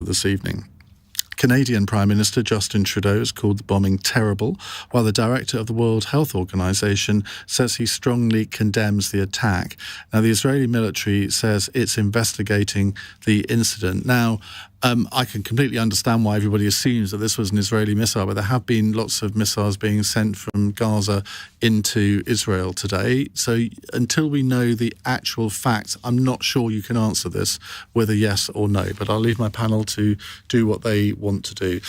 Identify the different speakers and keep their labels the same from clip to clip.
Speaker 1: this evening. Canadian Prime Minister Justin Trudeau has called the bombing terrible, while the director of the World Health Organization says he strongly condemns the attack. Now, the Israeli military says it's investigating the incident. Now, I can completely understand why everybody assumes that this was an Israeli missile, but there have been lots of missiles being sent from Gaza into Israel today. So until we know the actual facts, I'm not sure you can answer this with a yes or no, but I'll leave my panel to do what they want to do.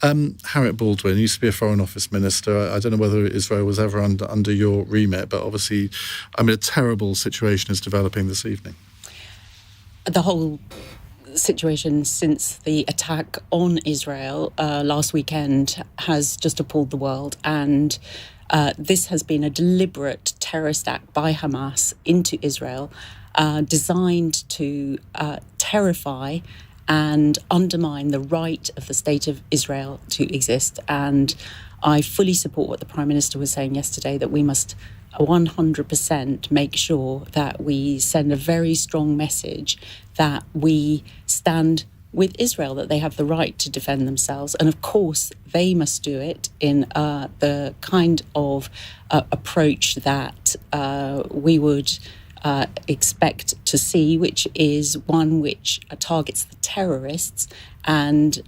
Speaker 1: Harriett Baldwin used to be a Foreign Office Minister. I don't know whether Israel was ever under your remit, but obviously, a terrible situation is developing this evening.
Speaker 2: The whole situation since the attack on Israel last weekend has just appalled the world, and this has been a deliberate terrorist act by Hamas into Israel, designed to terrify and undermine the right of the state of Israel to exist. And I fully support what the Prime Minister was saying yesterday, that we must 100% make sure that we send a very strong message that we stand with Israel, that they have the right to defend themselves. And of course, they must do it in the kind of approach that we would expect to see, which is one which targets the terrorists and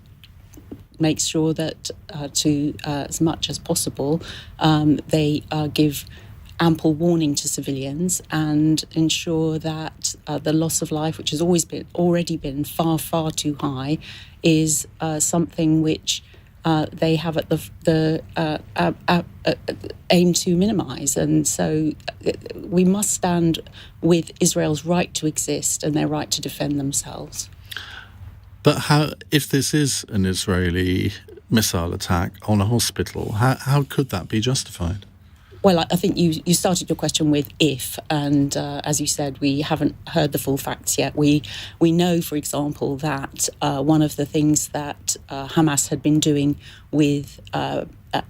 Speaker 2: makes sure that as much as possible they give ample warning to civilians and ensure that the loss of life, which has already been far, far too high, is something which they have at the aim to minimise. And so we must stand with Israel's right to exist and their right to defend themselves.
Speaker 1: But how, if this is an Israeli missile attack on a hospital, how could that be justified?
Speaker 2: Well, I think you started your question with if, and as you said, we haven't heard the full facts yet. We know, for example, that one of the things that Hamas had been doing with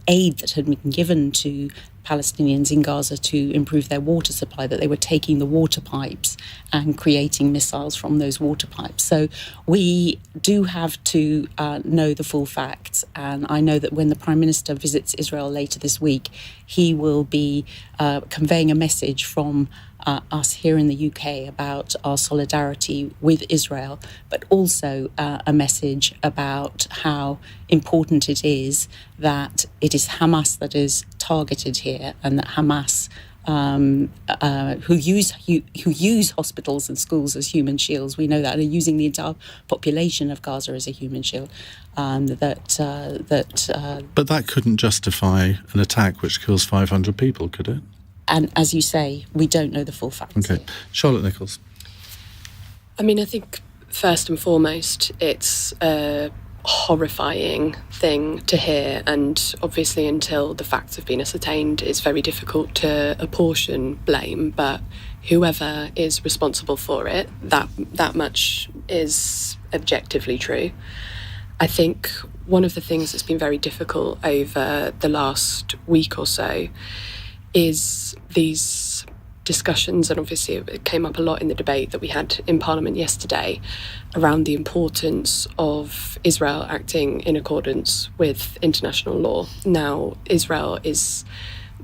Speaker 2: aid that had been given to Palestinians in Gaza to improve their water supply, that they were taking the water pipes and creating missiles from those water pipes. So we do have to know the full facts. And I know that when the Prime Minister visits Israel later this week, he will be conveying a message from us here in the UK about our solidarity with Israel, but also a message about how important it is that it is Hamas that is targeted here, and that Hamas, who use hospitals and schools as human shields, we know that, and are using the entire population of Gaza as a human shield. But that couldn't justify an attack which kills 500 people, could it? And as you say, we don't know the full facts.
Speaker 1: Okay.
Speaker 2: Here.
Speaker 1: Charlotte Nichols.
Speaker 3: I mean, I think first and foremost, it's a horrifying thing to hear, and obviously until the facts have been ascertained, it's very difficult to apportion blame, but whoever is responsible for it, that much is objectively true. I think one of the things that's been very difficult over the last week or so is these discussions, and obviously it came up a lot in the debate that we had in Parliament yesterday, around the importance of Israel acting in accordance with international law. Now, Israel is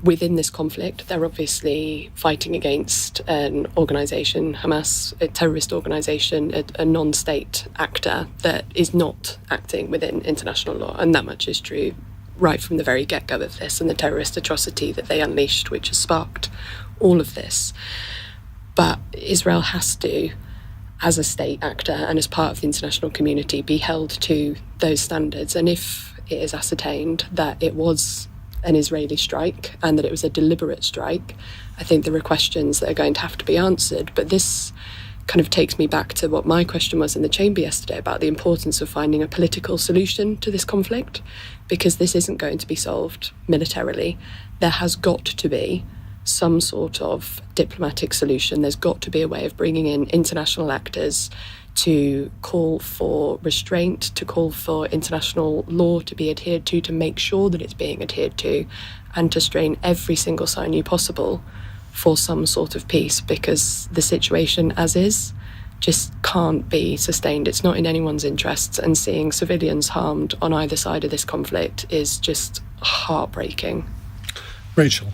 Speaker 3: within this conflict. They're obviously fighting against an organisation, Hamas, a terrorist organisation, a non-state actor that is not acting within international law, and that much is true right from the very get-go of this, and the terrorist atrocity that they unleashed, which has sparked all of this. But Israel has to, as a state actor and as part of the international community, be held to those standards. And if it is ascertained that it was an Israeli strike and that it was a deliberate strike, I think there are questions that are going to have to be answered. But this kind of takes me back to what my question was in the chamber yesterday about the importance of finding a political solution to this conflict, because this isn't going to be solved militarily. There has got to be some sort of diplomatic solution. There's got to be a way of bringing in international actors to call for restraint, to call for international law to be adhered to make sure that it's being adhered to, and to strain every single sinew possible for some sort of peace, because the situation as is just can't be sustained. It's not in anyone's interests, and seeing civilians harmed on either side of this conflict is just heartbreaking.
Speaker 1: Rachel.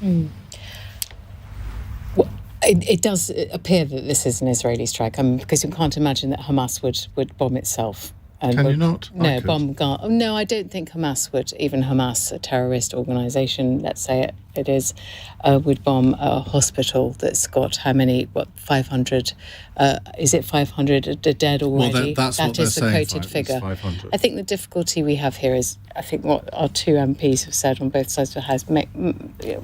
Speaker 2: Well, it does appear that this is an Israeli strike, because you can't imagine that Hamas would bomb itself.
Speaker 1: Can you not?
Speaker 2: No, no, I don't think Hamas would, even Hamas, a terrorist organisation, let's say it is, would bomb a hospital that's got 500, is it 500 dead already?
Speaker 1: Well, that's what they're
Speaker 2: is the
Speaker 1: saying,
Speaker 2: quoted figure.
Speaker 1: 500.
Speaker 2: I think the difficulty we have here is, I think what our two MPs have said on both sides of the House,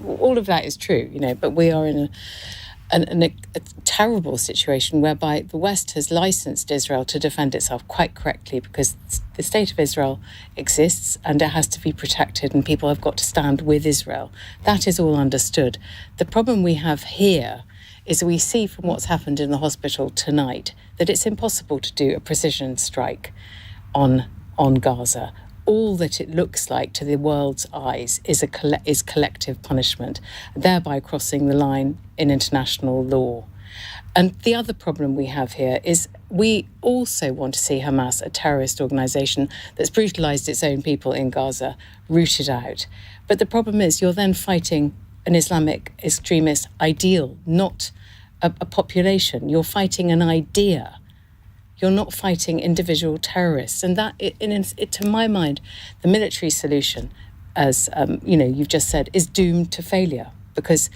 Speaker 2: all of that is true, but we are in a terrible situation whereby the West has licensed Israel to defend itself quite correctly, because the state of Israel exists and it has to be protected, and people have got to stand with Israel. That is all understood. The problem we have here is we see from what's happened in the hospital tonight that it's impossible to do a precision strike on Gaza. All that it looks like to the world's eyes is collective punishment, thereby crossing the line in international law. And the other problem we have here is we also want to see Hamas, a terrorist organisation that's brutalised its own people in Gaza, rooted out. But the problem is you're then fighting an Islamic extremist ideal, not a population. You're fighting an idea. You're not fighting individual terrorists. And that, to my mind, the military solution, as you've just said, is doomed to failure, because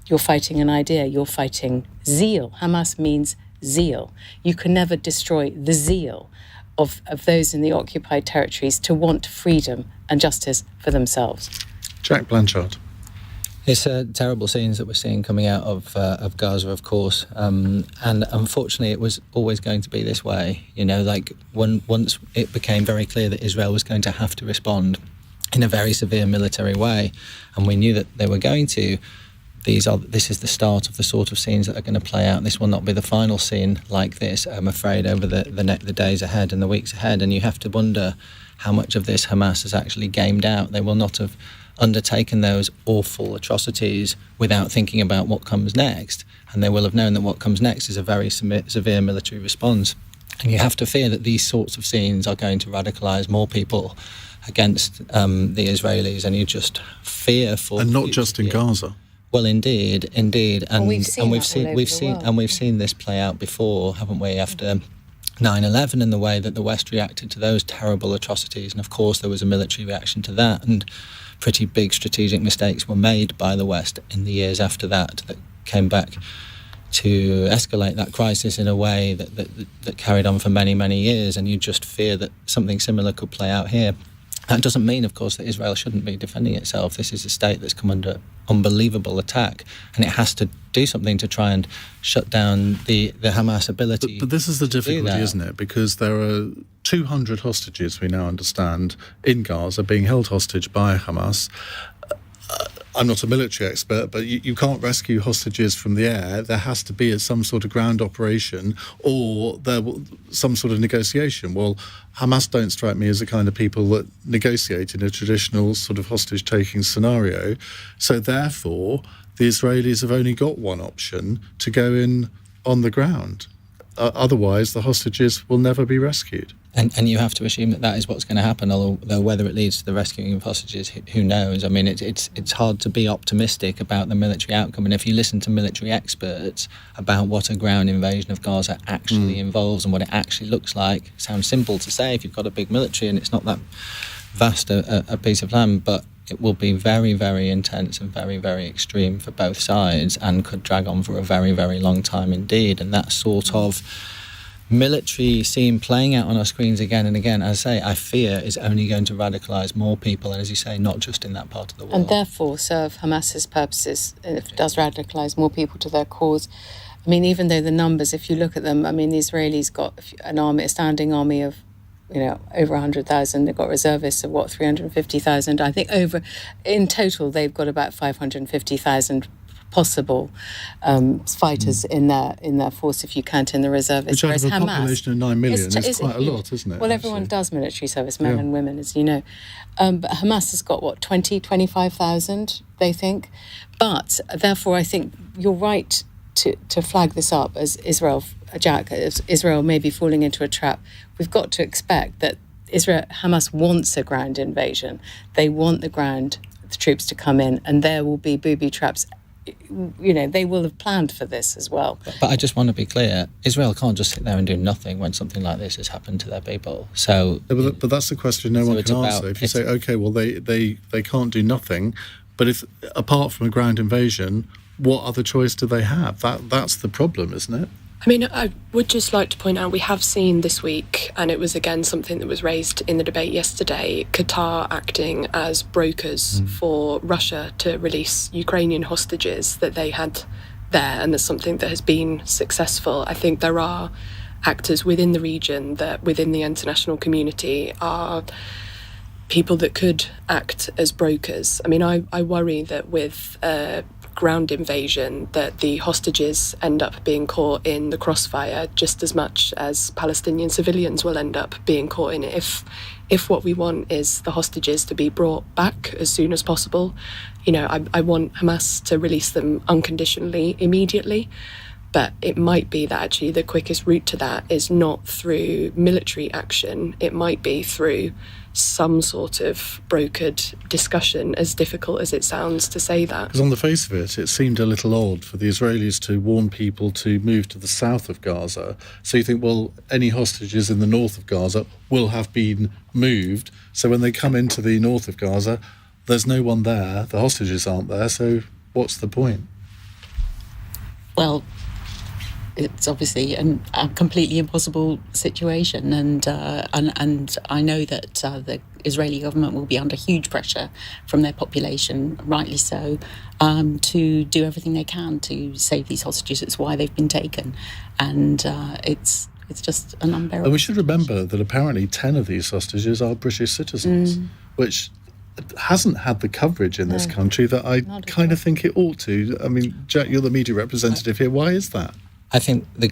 Speaker 2: you're fighting an idea, you're fighting zeal. Hamas means zeal. You can never destroy the zeal of those in the occupied territories to want freedom and justice for themselves.
Speaker 1: Jack Blanchard.
Speaker 4: It's terrible scenes that we're seeing coming out of Gaza, of course, and unfortunately it was always going to be this way. Once it became very clear that Israel was going to have to respond in a very severe military way, and we knew that they were going to, this is the start of the sort of scenes that are going to play out. This will not be the final scene like this, I'm afraid, over the days ahead and the weeks ahead, and you have to wonder how much of this Hamas has actually gamed out. They will not have undertaken those awful atrocities without thinking about what comes next, and they will have known that what comes next is a very severe military response. And you have to fear that these sorts of scenes are going to radicalise more people against the Israelis, and you just fear for
Speaker 1: and not just in Gaza.
Speaker 4: Well, indeed, and we've seen this play out before, haven't we? After 9/11, and the way that the West reacted to those terrible atrocities, and of course there was a military reaction to that, and pretty big strategic mistakes were made by the West in the years after that came back to escalate that crisis in a way that carried on for many, many years, and you just fear that something similar could play out here. That doesn't mean, of course, that Israel shouldn't be defending itself. This is a state that's come under unbelievable attack, and it has to do something to try and shut down the Hamas ability.
Speaker 1: But this is the difficulty, isn't it? Because there are 200 hostages, we now understand, in Gaza being held hostage by Hamas. I'm not a military expert, but you can't rescue hostages from the air. There has to be some sort of ground operation or some sort of negotiation. Well, Hamas don't strike me as the kind of people that negotiate in a traditional sort of hostage-taking scenario. So therefore, the Israelis have only got one option, to go in on the ground. Otherwise, the hostages will never be rescued.
Speaker 4: And you have to assume that is what's going to happen, although whether it leads to the rescuing of hostages, who knows? I mean, it's hard to be optimistic about the military outcome. And if you listen to military experts about what a ground invasion of Gaza actually involves and what it actually looks like, it sounds simple to say if you've got a big military and it's not that vast a piece of land, but it will be very, very intense and very, very extreme for both sides, and could drag on for a very, very long time indeed. And that sort of military scene playing out on our screens again and again, as I say, I fear is only going to radicalise more people, and as you say, not just in that part of the world.
Speaker 2: And therefore serve Hamas's purposes, if it does radicalise more people to their cause. I mean, even though the numbers, if you look at them, I mean, the Israelis got a standing army of, over 100,000. They've got reservists of 350,000. I think in total they've got about 550,000 possible fighters in their force, if you count in the reservists.
Speaker 1: Which out of a population of 9 million is quite a lot, isn't it?
Speaker 2: Well, everyone does military service, men and women, as you know. But Hamas has got, 25,000, they think. But therefore, I think you're right to flag this up as Israel may be falling into a trap. We've got to expect that Hamas wants a ground invasion. They want the troops to come in, and there will be booby traps. They will have planned for this as well.
Speaker 4: But I just want to be clear, Israel can't just sit there and do nothing when something like this has happened to their people. So,
Speaker 1: but that's the question no one can answer. If you say, okay, well, they can't do nothing, but if apart from a ground invasion, what other choice do they have? That's the problem, isn't it?
Speaker 3: I mean, I would just like to point out we have seen this week, and it was again something that was raised in the debate yesterday, Qatar acting as brokers for Russia to release Ukrainian hostages that they had there, and that's something that has been successful. I think there are actors within the region that within the international community are people that could act as brokers. I mean, I worry that with ground invasion that the hostages end up being caught in the crossfire just as much as Palestinian civilians will end up being caught in it. If what we want is the hostages to be brought back as soon as possible, I want Hamas to release them unconditionally immediately. But it might be that actually the quickest route to that is not through military action. It might be through some sort of brokered discussion, as difficult as it sounds to say that.
Speaker 1: Because on the face of it, it seemed a little odd for the Israelis to warn people to move to the south of Gaza. So you think, well, any hostages in the north of Gaza will have been moved. So when they come into the north of Gaza, there's no one there. The hostages aren't there. So what's the point?
Speaker 2: Well, it's obviously a completely impossible situation, and I know that the Israeli government will be under huge pressure from their population, rightly so, to do everything they can to save these hostages. It's why they've been taken, and it's just an unbearable.
Speaker 1: And we should remember that apparently 10 of these hostages are British citizens, which hasn't had the coverage in this country that I kind of think it ought to. I mean, Jack, you're the media representative here. Why is that?
Speaker 4: I think the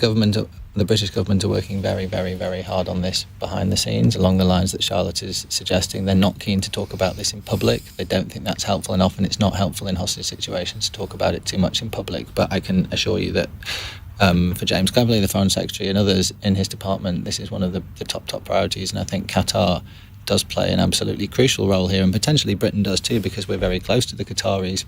Speaker 4: British government are working very, very, very hard on this behind the scenes, along the lines that Charlotte is suggesting. They're not keen to talk about this in public. They don't think that's helpful, and often it's not helpful in hostage situations to talk about it too much in public. But I can assure you that for James Cleverly, the Foreign Secretary, and others in his department, this is one of the top priorities. And I think Qatar does play an absolutely crucial role here, and potentially Britain does too, because we're very close to the Qataris.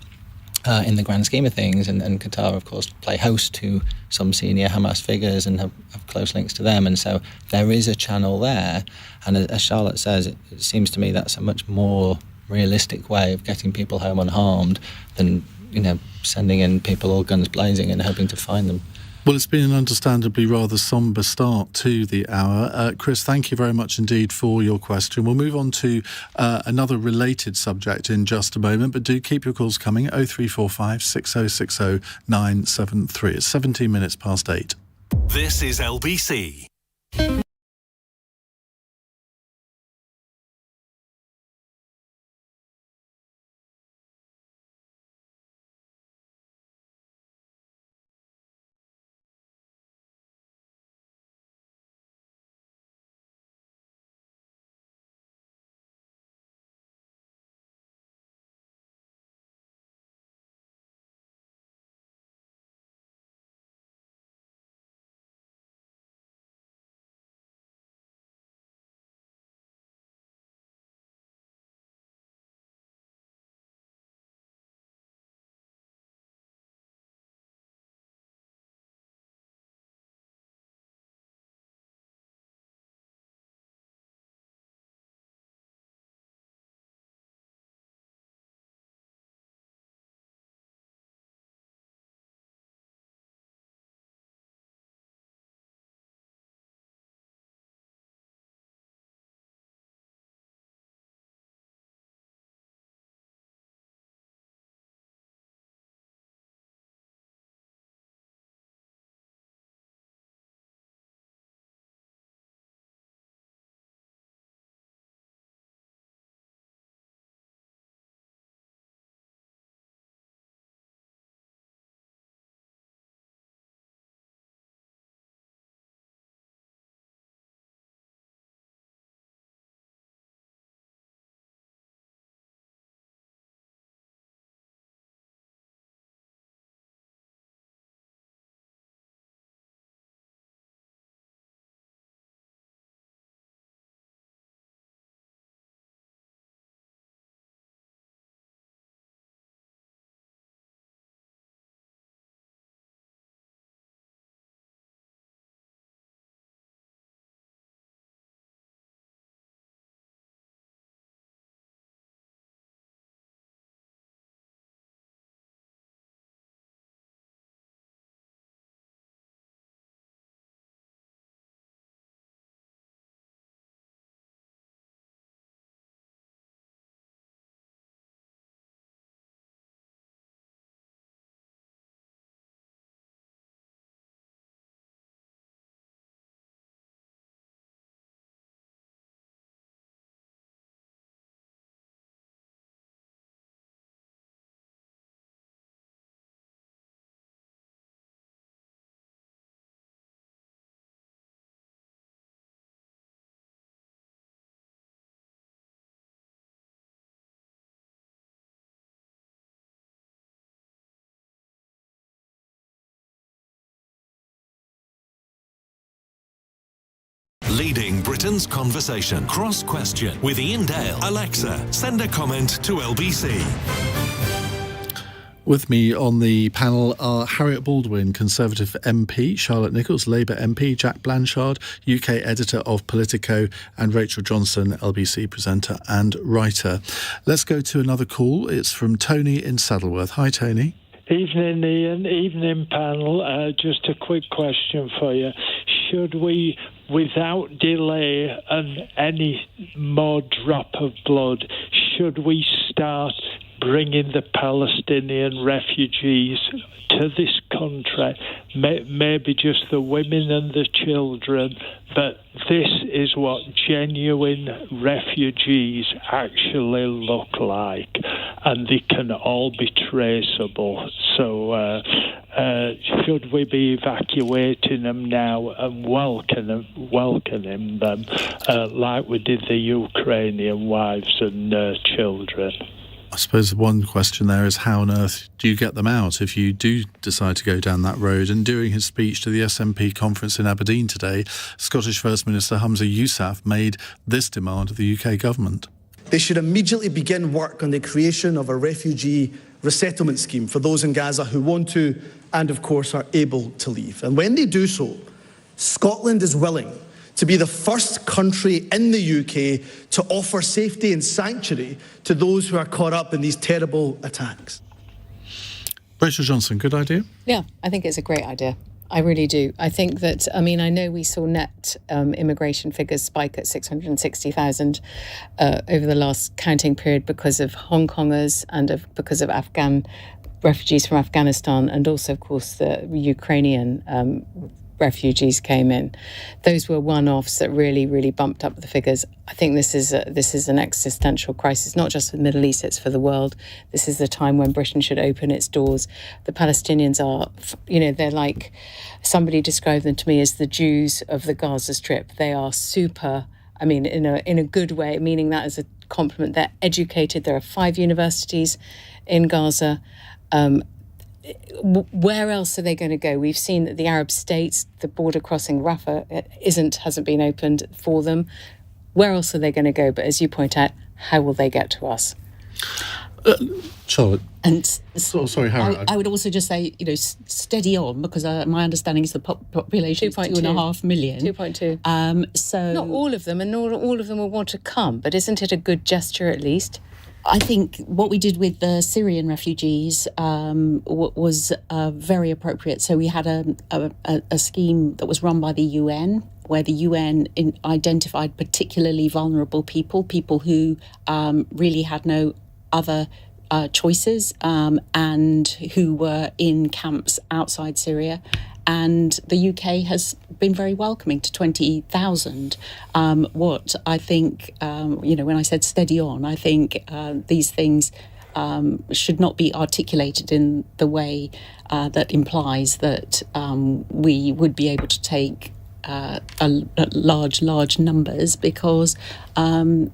Speaker 4: In the grand scheme of things, and Qatar, of course, play host to some senior Hamas figures and have close links to them, and so there is a channel there. And as Charlotte says, it seems to me that's a much more realistic way of getting people home unharmed than sending in people all guns blazing and hoping to find them.
Speaker 1: Well, it's been an understandably rather sombre start to the hour. Chris, thank you very much indeed for your question. We'll move on to another related subject in just a moment, but do keep your calls coming at 0345 6060 973. It's 17 minutes past 8.
Speaker 5: This is LBC. leading Britain's conversation. Cross Question with Iain Dale. Alexa, send a comment to LBC.
Speaker 1: With me on the panel are Harriett Baldwin, Conservative MP, Charlotte Nichols, Labour MP, Jack Blanchard, UK editor of Politico, and Rachel Johnson, LBC presenter and writer. Let's go to another call. It's from Tony in Saddleworth. Hi, Tony.
Speaker 6: Evening, Ian. Evening, panel. Just a quick question for you. Should we, without delay and any more drop of blood, should we start bringing the Palestinian refugees to this country, maybe just the women and the children, but this is what genuine refugees actually look like, and they can all be traceable. So should we be evacuating them now and welcoming them like we did the Ukrainian wives and children?
Speaker 1: I suppose one question there is how on earth do you get them out if you do decide to go down that road? And during his speech to the SNP conference in Aberdeen today, Scottish First Minister Humza Yousaf made this demand of the UK government.
Speaker 7: They should immediately begin work on the creation of a refugee resettlement scheme for those in Gaza who want to and, of course, are able to leave. And when they do so, Scotland is willing to be the first country in the UK to offer safety and sanctuary to those who are caught up in these terrible attacks.
Speaker 1: Rachel Johnson, good idea?
Speaker 8: Yeah, I think it's a great idea. I really do. I think that, I know we saw net immigration figures spike at 660,000 over the last counting period because of Hong Kongers and because of Afghan refugees from Afghanistan, and also, of course, the Ukrainian refugees came in. Those were one-offs that really, really bumped up the figures. I think this is an existential crisis, not just for the Middle East, it's for the world. This is the time when Britain should open its doors. The Palestinians are, they're like, somebody described them to me as the Jews of the Gaza Strip. They are super, in a good way, meaning that as a compliment. They're educated. There are 5 universities in Gaza. Where else are they going to go? We've seen that the Arab states, the border crossing Rafah hasn't been opened for them. Where else are they going to go? But as you point out, how will they get to us?
Speaker 1: Charlotte.
Speaker 2: And
Speaker 1: sorry, Harriet.
Speaker 2: I would also just say, steady on, because my understanding is the population is 2.5 million.
Speaker 8: 2.2.
Speaker 2: So
Speaker 8: not all of them, and all of them will want to come. But isn't it a good gesture at least?
Speaker 2: I think what we did with the Syrian refugees was very appropriate. So we had a scheme that was run by the UN, where the UN identified particularly vulnerable people who really had no other choices, and who were in camps outside Syria. And the UK has been very welcoming to 20,000. What I think, when I said steady on, I think these things should not be articulated in the way that implies that we would be able to take large numbers, because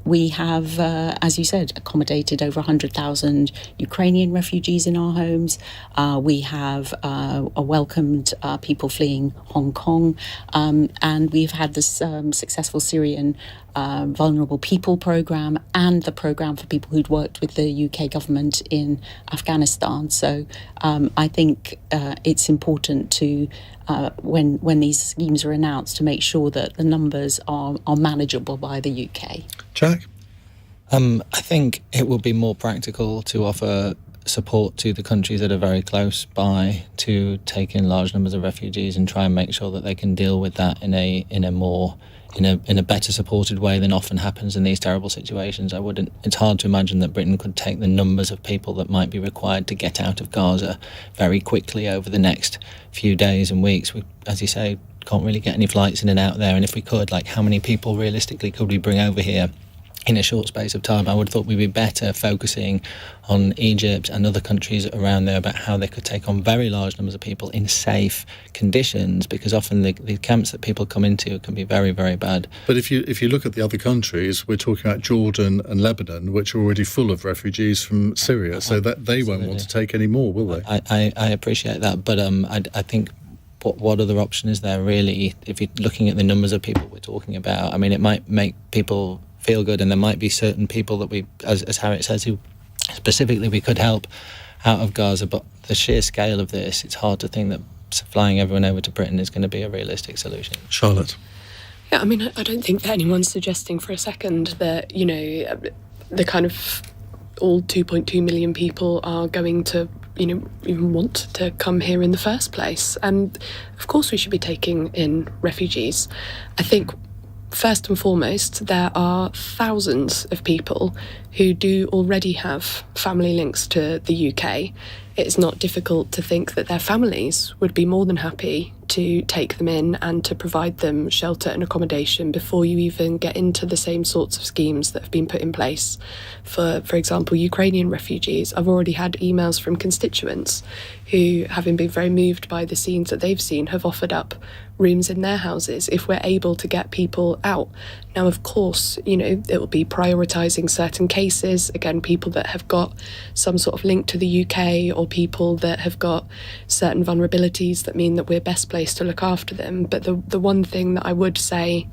Speaker 2: we have, as you said, accommodated over 100,000 Ukrainian refugees in our homes. We have welcomed people fleeing Hong Kong, and we've had this successful Syrian vulnerable people programme, and the programme for people who'd worked with the UK government in Afghanistan. So I think it's important to, when these schemes are announced, to make sure that the numbers are manageable by the UK.
Speaker 1: Jack?
Speaker 4: I think it will be more practical to offer support to the countries that are very close by to take in large numbers of refugees and try and make sure that they can deal with that in a better supported way than often happens in these terrible situations. It's hard to imagine that Britain could take the numbers of people that might be required to get out of Gaza very quickly over the next few days and weeks. We, as you say, can't really get any flights in and out there, and if we could, how many people realistically could we bring over here in a short space of time? I would have thought we'd be better focusing on Egypt and other countries around there about how they could take on very large numbers of people in safe conditions, because often the camps that people come into can be very, very bad.
Speaker 1: But if you look at the other countries, we're talking about Jordan and Lebanon, which are already full of refugees from Syria, so that they won't want to take any more, will they?
Speaker 4: I appreciate that, but I think what other option is there really? If you're looking at the numbers of people we're talking about, I mean, it might make people feel good, and there might be certain people that we, as Harriett says, who specifically we could help out of Gaza, but the sheer scale of this, it's hard to think that flying everyone over to Britain is going to be a realistic solution.
Speaker 1: Charlotte?
Speaker 3: Yeah, I mean, I don't think that anyone's suggesting for a second that, you know, the kind of all 2.2 million people are going to, you know, even want to come here in the first place. And of course we should be taking in refugees. I think first and foremost, there are thousands of people who do already have family links to the UK. It's not difficult to think that their families would be more than happy to take them in and to provide them shelter and accommodation before you even get into the same sorts of schemes that have been put in place for example, Ukrainian refugees. I've already had emails from constituents who, having been very moved by the scenes that they've seen, have offered up rooms in their houses if we're able to get people out. Now, of course, you know, it will be prioritising certain cases, again, people that have got some sort of link to the UK or people that have got certain vulnerabilities that mean that we're best placed to look after them. But the one thing that I would say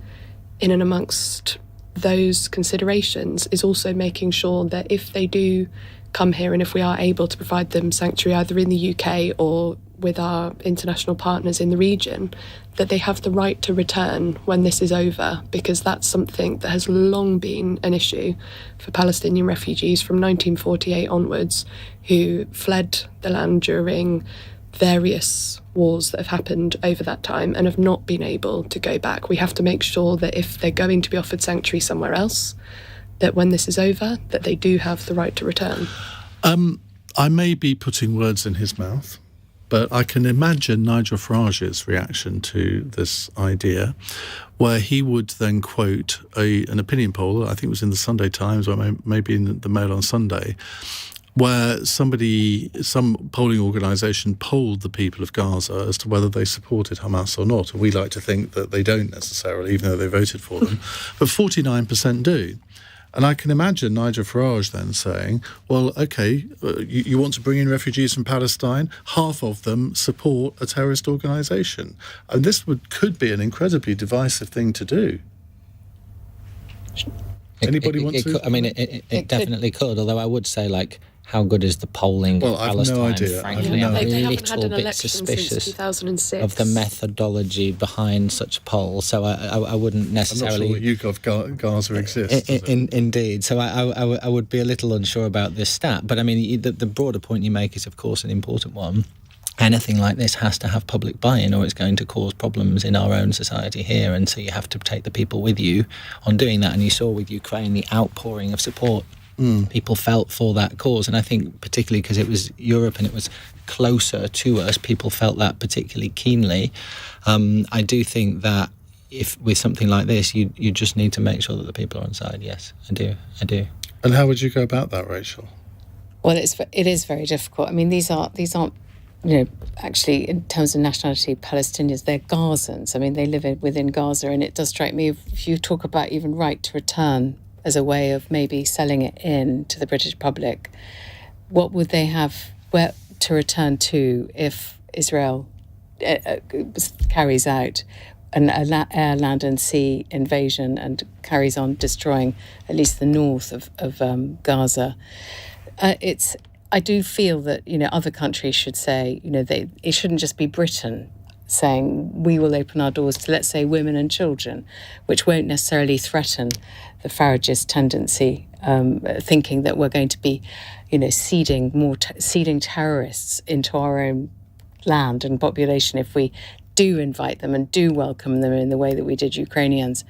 Speaker 3: in and amongst those considerations is also making sure that if they do come here and if we are able to provide them sanctuary either in the UK or with our international partners in the region, that they have the right to return when this is over, because that's something that has long been an issue for Palestinian refugees from 1948 onwards who fled the land during various wars that have happened over that time and have not been able to go back. We have to make sure that if they're going to be offered sanctuary somewhere else, that when this is over, that they do have the right to return.
Speaker 1: I may be putting words in his mouth, but I can imagine Nigel Farage's reaction to this idea, where he would then quote an opinion poll, I think it was in the Sunday Times or maybe in the Mail on Sunday, where some polling organisation polled the people of Gaza as to whether they supported Hamas or not. And we like to think that they don't necessarily, even though they voted for them. But 49% do. And I can imagine Nigel Farage then saying, well, OK, you want to bring in refugees from Palestine? Half of them support a terrorist organisation. And this could be an incredibly divisive thing to do. Anybody want to?
Speaker 4: I mean, it definitely could, although I would say, like, how good is the polling in Palestine?
Speaker 1: Well, I've no idea.
Speaker 4: Frankly, I'm
Speaker 3: they
Speaker 4: a
Speaker 3: haven't had
Speaker 4: little
Speaker 3: an
Speaker 4: bit
Speaker 3: election
Speaker 4: suspicious
Speaker 3: since 2006.
Speaker 4: of the methodology behind such a poll. So I wouldn't necessarily.
Speaker 1: I'm not sure that Gaza exists.
Speaker 4: Indeed. So I would be a little unsure about this stat. But I mean, the broader point you make is, of course, an important one. Anything like this has to have public buy-in, or it's going to cause problems in our own society here. And so you have to take the people with you on doing that. And you saw with Ukraine the outpouring of support people felt for that cause. And I think particularly because it was Europe and it was closer to us, people felt that particularly keenly. I do think that if with something like this, you just need to make sure that the people are on side. Yes, I do.
Speaker 1: And how would you go about that, Rachel?
Speaker 8: Well, it is very difficult. I mean, these aren't, you know, actually, in terms of nationality, Palestinians, they're Gazans. I mean, they live within Gaza, and it does strike me, if you talk about even right to return as a way of maybe selling it in to the British public, what would they have where to return to if Israel carries out an air, land and sea invasion and carries on destroying at least the north of Gaza? I do feel that, you know, other countries should say, you know, it shouldn't just be Britain saying we will open our doors to, let's say, women and children, which won't necessarily threaten the Farage's tendency, thinking that we're going to be, you know, seeding terrorists into our own land and population if we do invite them and do welcome them in the way that we did Ukrainians.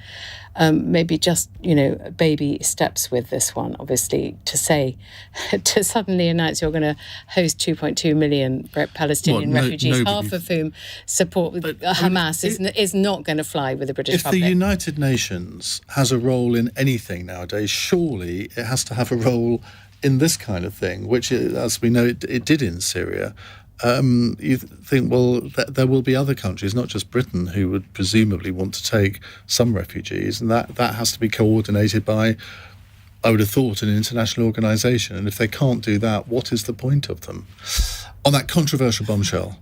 Speaker 8: Maybe just, you know, baby steps with this one, obviously, to suddenly announce you're going to host 2.2 million Palestinian refugees, half of whom support Hamas, is not going to fly with the British public.
Speaker 1: If the United Nations has a role in anything nowadays, surely it has to have a role in this kind of thing, which, as we know, it did in Syria. You think, well, there will be other countries, not just Britain, who would presumably want to take some refugees, and that has to be coordinated by, I would have thought, an international organisation. And if they can't do that, what is the point of them? On that controversial bombshell,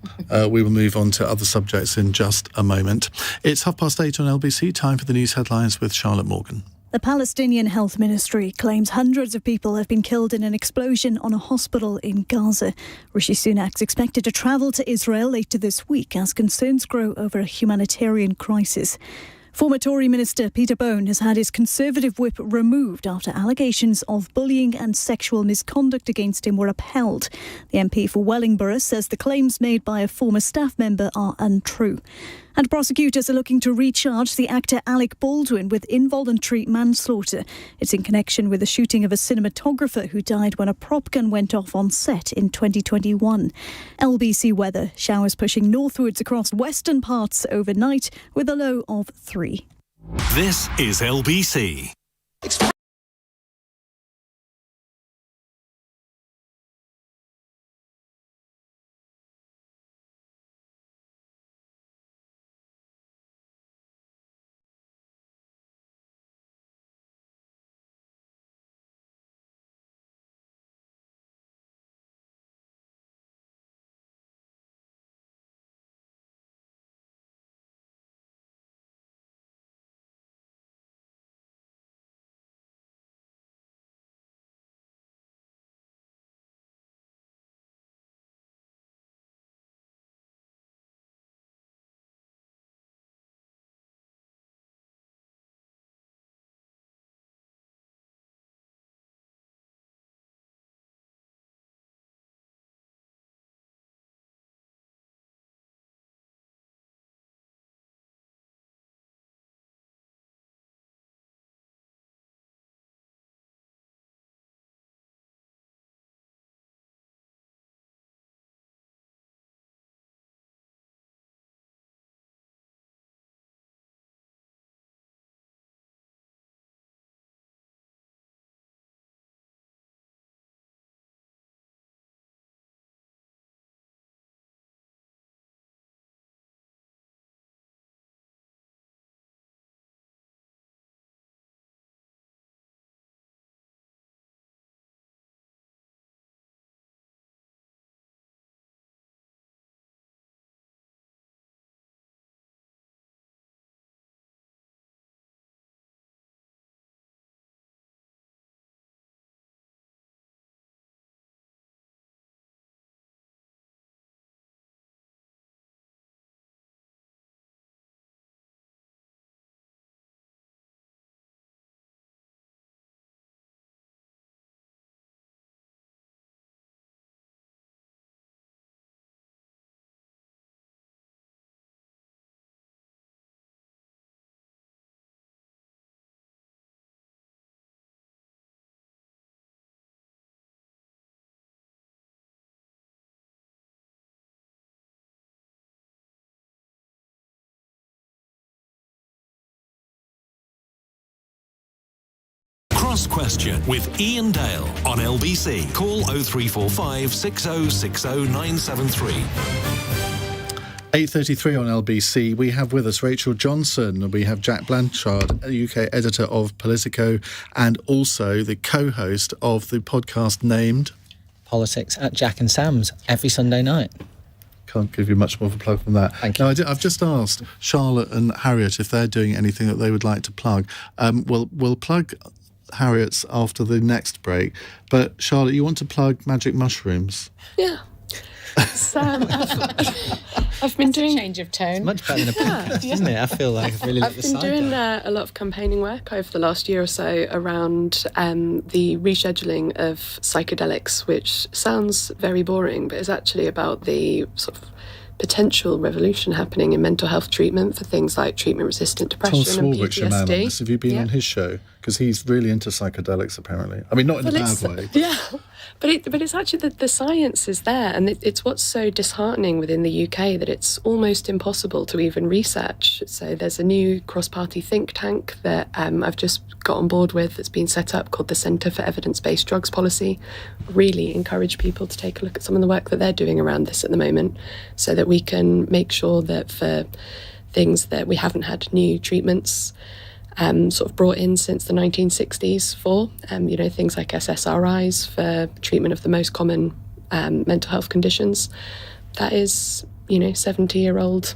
Speaker 1: we will move on to other subjects in just a moment. It's 8:30 on LBC, time for the news headlines with Charlotte Morgan.
Speaker 9: The Palestinian Health Ministry claims hundreds of people have been killed in an explosion on a hospital in Gaza. Rishi Sunak's expected to travel to Israel later this week as concerns grow over a humanitarian crisis. Former Tory Minister Peter Bone has had his Conservative whip removed after allegations of bullying and sexual misconduct against him were upheld. The MP for Wellingborough says the claims made by a former staff member are untrue. And prosecutors are looking to recharge the actor Alec Baldwin with involuntary manslaughter. It's in connection with the shooting of a cinematographer who died when a prop gun went off on set in 2021. LBC weather, showers pushing northwards across western parts overnight with a low of 3.
Speaker 5: This is LBC. Cross Question with Iain Dale on LBC. Call 0345 6060 973.
Speaker 1: 8:33 on LBC. We have with us Rachel Johnson. We have Jack Blanchard, UK editor of Politico, and also the co-host of the podcast named
Speaker 4: Politics at Jack and Sam's every Sunday night.
Speaker 1: Can't give you much more of a plug than that.
Speaker 4: Thank you.
Speaker 1: Now, I've just asked Charlotte and Harriett if they're doing anything that they would like to plug. We'll plug Harriet's after the next break. But Charlotte, you want to plug magic mushrooms?
Speaker 3: Yeah. Sam, I've been doing
Speaker 8: a change of tone.
Speaker 4: It's much better than a podcast, isn't it? I feel like I've really
Speaker 3: I've been doing a lot of campaigning work over the last year or so around the rescheduling of psychedelics, which sounds very boring, but is actually about the sort of potential revolution happening in mental health treatment for things like treatment-resistant depression and
Speaker 1: Swarbrick's a man on
Speaker 3: PTSD.
Speaker 1: this. Have you been on his show? Because he's really into psychedelics, apparently. I mean, not in a bad way.
Speaker 3: Yeah, but it's actually the science is there, and it's what's so disheartening within the UK that it's almost impossible to even research. So there's a new cross-party think tank that I've just got on board with that's been set up called the Centre for Evidence-Based Drugs Policy. Really encourage people to take a look at some of the work that they're doing around this at the moment, so that we can make sure that for things that we haven't had new treatments sort of brought in since the 1960s for, things like SSRIs for treatment of the most common mental health conditions. That is, 70-year-old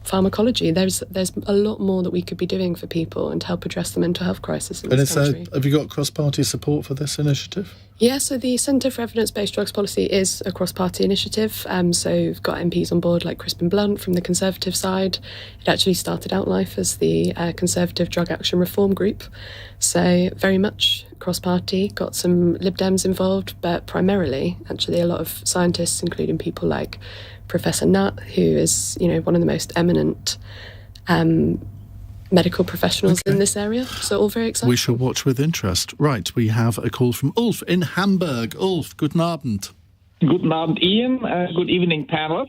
Speaker 3: pharmacology. There's a lot more that we could be doing for people and to help address the mental health crisis in this country.
Speaker 1: Have you got cross-party support for this initiative?
Speaker 3: Yeah, so the Centre for Evidence-Based Drugs Policy is a cross-party initiative. So we've got MPs on board like Crispin Blunt from the Conservative side. It actually started out life as the Conservative Drug Action Reform Group. So very much cross-party, got some Lib Dems involved, but primarily actually a lot of scientists, including people like Professor Nutt, who is, one of the most eminent medical professionals in this area. So all very exciting.
Speaker 1: We shall watch with interest. Right, we have a call from Ulf in Hamburg. Ulf, guten Abend.
Speaker 10: Guten Abend, Ian. Good evening, panel.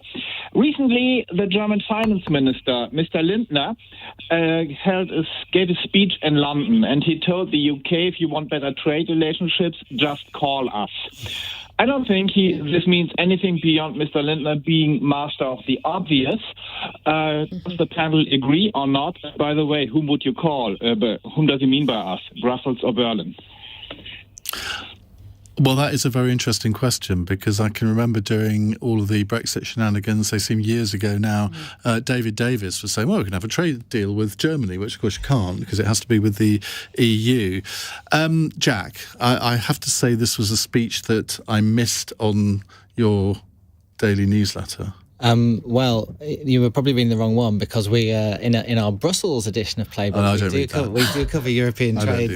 Speaker 10: Recently, the German finance minister, Mr. Lindner, gave a speech in London, and he told the UK, if you want better trade relationships, just call us. I don't think this means anything beyond Mr. Lindner being master of the obvious. Does the panel agree or not? By the way, whom would you call? Whom does he mean by us, Brussels or Berlin?
Speaker 1: Well, that is a very interesting question, because I can remember during all of the Brexit shenanigans, they seem years ago now, David Davis was saying, well, we can have a trade deal with Germany, which of course you can't, because it has to be with the EU. Jack, I have to say this was a speech that I missed on your daily newsletter.
Speaker 4: Well, you were probably reading the wrong one, because we in our Brussels edition of Playbook, we do cover European trade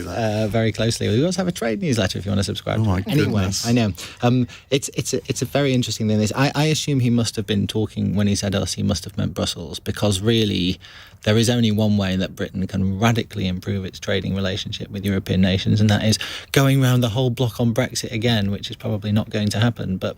Speaker 4: very closely. We also have a trade newsletter if you want to subscribe.
Speaker 1: Oh my goodness!
Speaker 4: Anyway, I know it's a very interesting thing. I assume he must have been talking when he said us. He must have meant Brussels, because really there is only one way that Britain can radically improve its trading relationship with European nations, and that is going round the whole block on Brexit again, which is probably not going to happen, but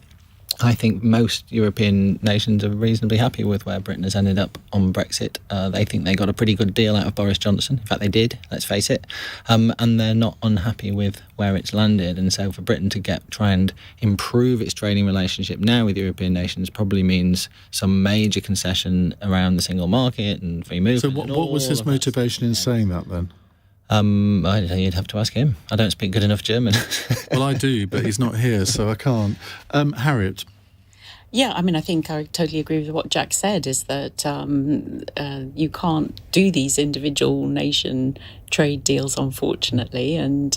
Speaker 4: I think most European nations are reasonably happy with where Britain has ended up on Brexit. They think they got a pretty good deal out of Boris Johnson. In fact, they did, let's face it. And they're not unhappy with where it's landed. And so for Britain to try and improve its trading relationship now with European nations probably means some major concession around the single market and free movement.
Speaker 1: So what was his motivation in saying that then?
Speaker 4: You'd have to ask him. I don't speak good enough German.
Speaker 1: Well, I do, but he's not here, so I can't. Harriett?
Speaker 2: Yeah, I mean, I think I totally agree with what Jack said, is that you can't do these individual nation trade deals, unfortunately. And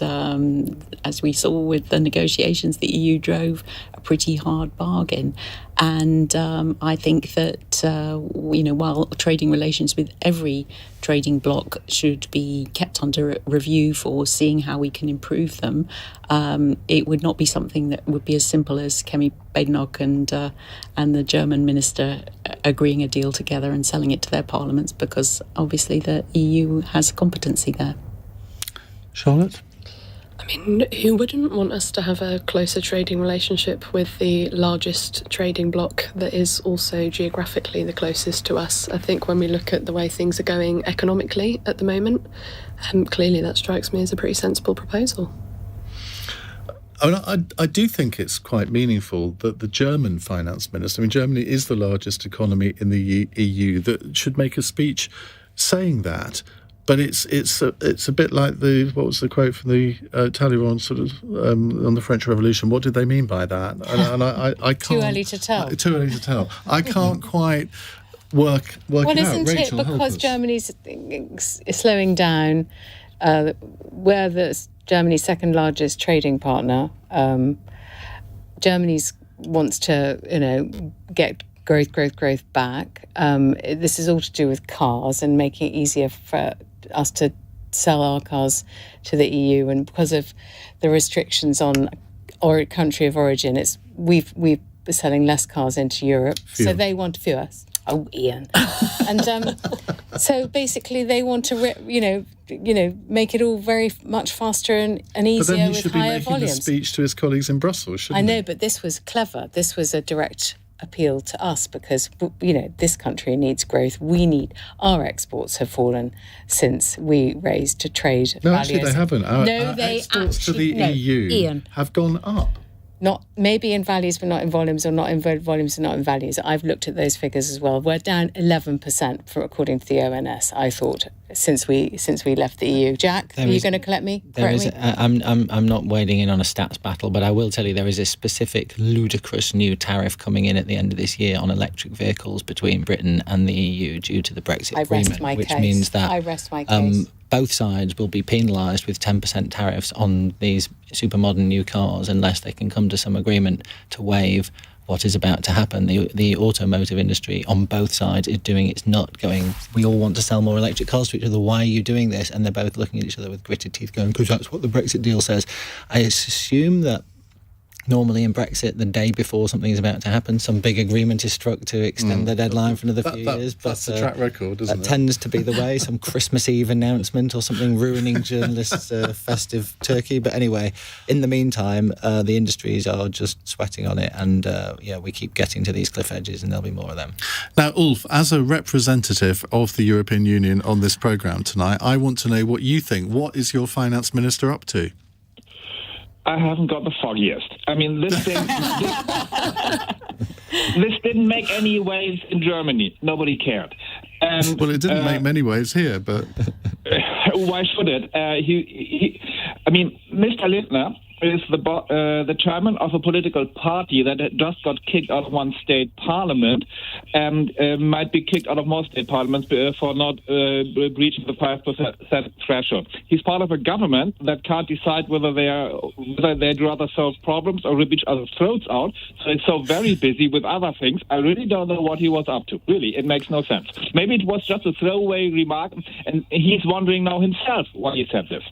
Speaker 2: as we saw with the negotiations, the EU drove a pretty hard bargain. And I think that, while trading relations with every trading bloc should be kept under review for seeing how we can improve them, it would not be something that would be as simple as Kemi Badenoch and the German minister agreeing a deal together and selling it to their parliaments, because obviously the EU has competency there.
Speaker 1: Charlotte?
Speaker 3: I mean, who wouldn't want us to have a closer trading relationship with the largest trading bloc that is also geographically the closest to us? I think when we look at the way things are going economically at the moment, clearly that strikes me as a pretty sensible proposal.
Speaker 1: I do think it's quite meaningful that the German finance minister, Germany is the largest economy in the EU, that should make a speech saying that. But it's a bit like what was the quote from the Talleyrand on the French Revolution? What did they mean by that? And I can't.
Speaker 8: Too early to tell.
Speaker 1: Too early to tell. I can't quite work
Speaker 8: well,
Speaker 1: it out.
Speaker 8: Isn't
Speaker 1: Rachel,
Speaker 8: it because Germany's slowing down? We're Germany's second largest trading partner. Germany wants to, get growth back. This is all to do with cars and making it easier for us to sell our cars to the EU, and because of the restrictions on country of origin, we've been selling less cars into Europe. So they want fewer. Oh, Ian. And so basically they want to, make it all very much faster and easier with higher volumes. But then he should be making a speech to
Speaker 1: his colleagues in Brussels, shouldn't he?
Speaker 8: I know, but this was clever. This was a direct appeal to us because, this country needs growth. Our exports have fallen since we raised to trade
Speaker 1: No,
Speaker 8: values.
Speaker 1: actually they haven't. Our exports to the EU have gone up.
Speaker 8: Not maybe in values, but not in volumes, or not in volumes, and not in values. I've looked at those figures as well. We're down 11%, according to the ONS. I thought since we left the EU. Jack, are you going to correct me?
Speaker 4: I'm not wading in on a stats battle, but I will tell you there is a specific ludicrous new tariff coming in at the end of this year on electric vehicles between Britain and the EU due to the Brexit agreement, which means that
Speaker 8: I rest my case.
Speaker 4: Both sides will be penalised with 10% tariffs on these super modern new cars unless they can come to some agreement to waive what is about to happen. The automotive industry on both sides is doing its nut, going, we all want to sell more electric cars to each other. Why are you doing this? And they're both looking at each other with gritted teeth going, because that's what the Brexit deal says. I assume that normally in Brexit, the day before something is about to happen, some big agreement is struck to extend the deadline for another few years. But
Speaker 1: that's the track record, isn't it?
Speaker 4: That tends to be the way, some Christmas Eve announcement or something ruining journalists' festive turkey. But anyway, in the meantime, the industries are just sweating on it, and we keep getting to these cliff edges, and there'll be more of them.
Speaker 1: Now, Ulf, as a representative of the European Union on this programme tonight, I want to know what you think. What is your finance minister up to?
Speaker 10: I haven't got the foggiest. I mean, this didn't make any waves in Germany. Nobody cared.
Speaker 1: Well, it didn't make many waves here, but
Speaker 10: why should it? Mr. Lindner is the chairman of a political party that had just got kicked out of one state parliament and might be kicked out of more state parliaments for not breaching the 5% threshold. He's part of a government that can't decide whether they'd rather solve problems or rip each other's throats out. So it's so very busy with other things. I really don't know what he was up to. Really, it makes no sense. Maybe it was just a throwaway remark, and he's wondering now himself why he said this.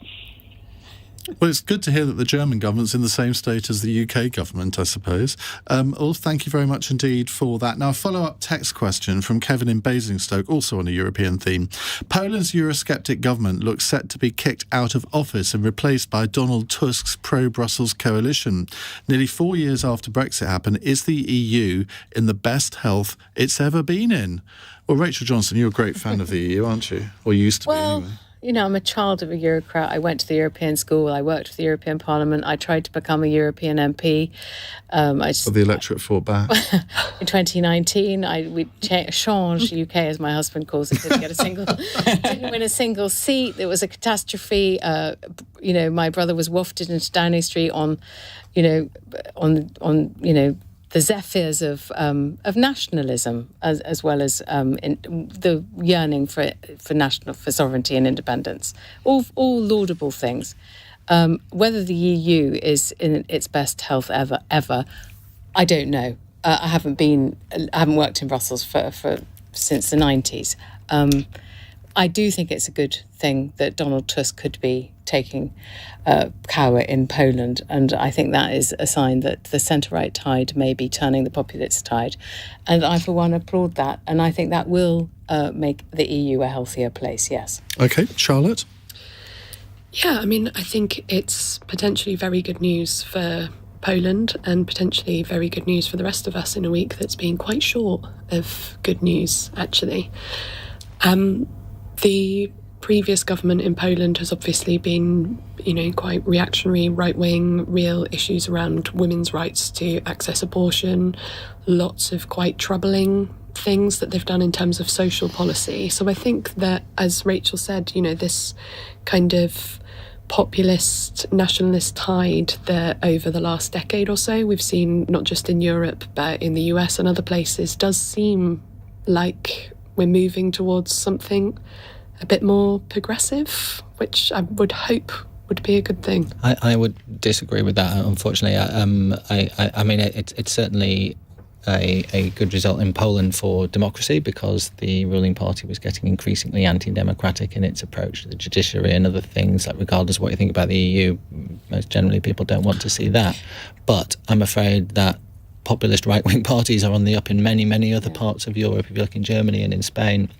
Speaker 1: Well, it's good to hear that the German government's in the same state as the UK government, I suppose. Ulf, thank you very much indeed for that. Now, a follow-up text question from Kevin in Basingstoke, also on a European theme. Poland's Eurosceptic government looks set to be kicked out of office and replaced by Donald Tusk's pro-Brussels coalition. Nearly 4 years after Brexit happened, is the EU in the best health it's ever been in? Well, Rachel Johnson, you're a great fan of the EU, aren't you? Or you used to be, anyway.
Speaker 8: You know, I'm a child of a Eurocrat. I went to the European school. I worked for the European Parliament. I tried to become a European MP.
Speaker 1: So the electorate fought back.
Speaker 8: In 2019, we changed UK, as my husband calls it. Didn't win a single seat. It was a catastrophe. My brother was wafted into Downing Street on the zephyrs of nationalism, as well as the yearning for sovereignty and independence. All laudable things. Whether the EU is in its best health ever, I don't know. I haven't worked in Brussels for since the 90s. I do think it's a good thing that Donald Tusk could be taking power in Poland, and I think that is a sign that the centre-right tide may be turning the populist tide, and I for one applaud that, and I think that will make the EU a healthier place. Yes.
Speaker 1: Okay, Charlotte?
Speaker 3: Yeah, I think it's potentially very good news for Poland and potentially very good news for the rest of us in a week that's been quite short of good news, actually. The previous government in Poland has obviously been, quite reactionary, right-wing, real issues around women's rights to access abortion, lots of quite troubling things that they've done in terms of social policy. So I think that, as Rachel said, this kind of populist, nationalist tide that over the last decade or so we've seen, not just in Europe, but in the US and other places, does seem like we're moving towards something a bit more progressive, which I would hope would be a good thing.
Speaker 4: I would disagree with that, unfortunately. It's certainly a good result in Poland for democracy, because the ruling party was getting increasingly anti-democratic in its approach to the judiciary and other things. Like, regardless of what you think about the EU, most generally people don't want to see that. But I'm afraid that populist right-wing parties are on the up in many, many other parts of Europe. If you look in Germany and in Spain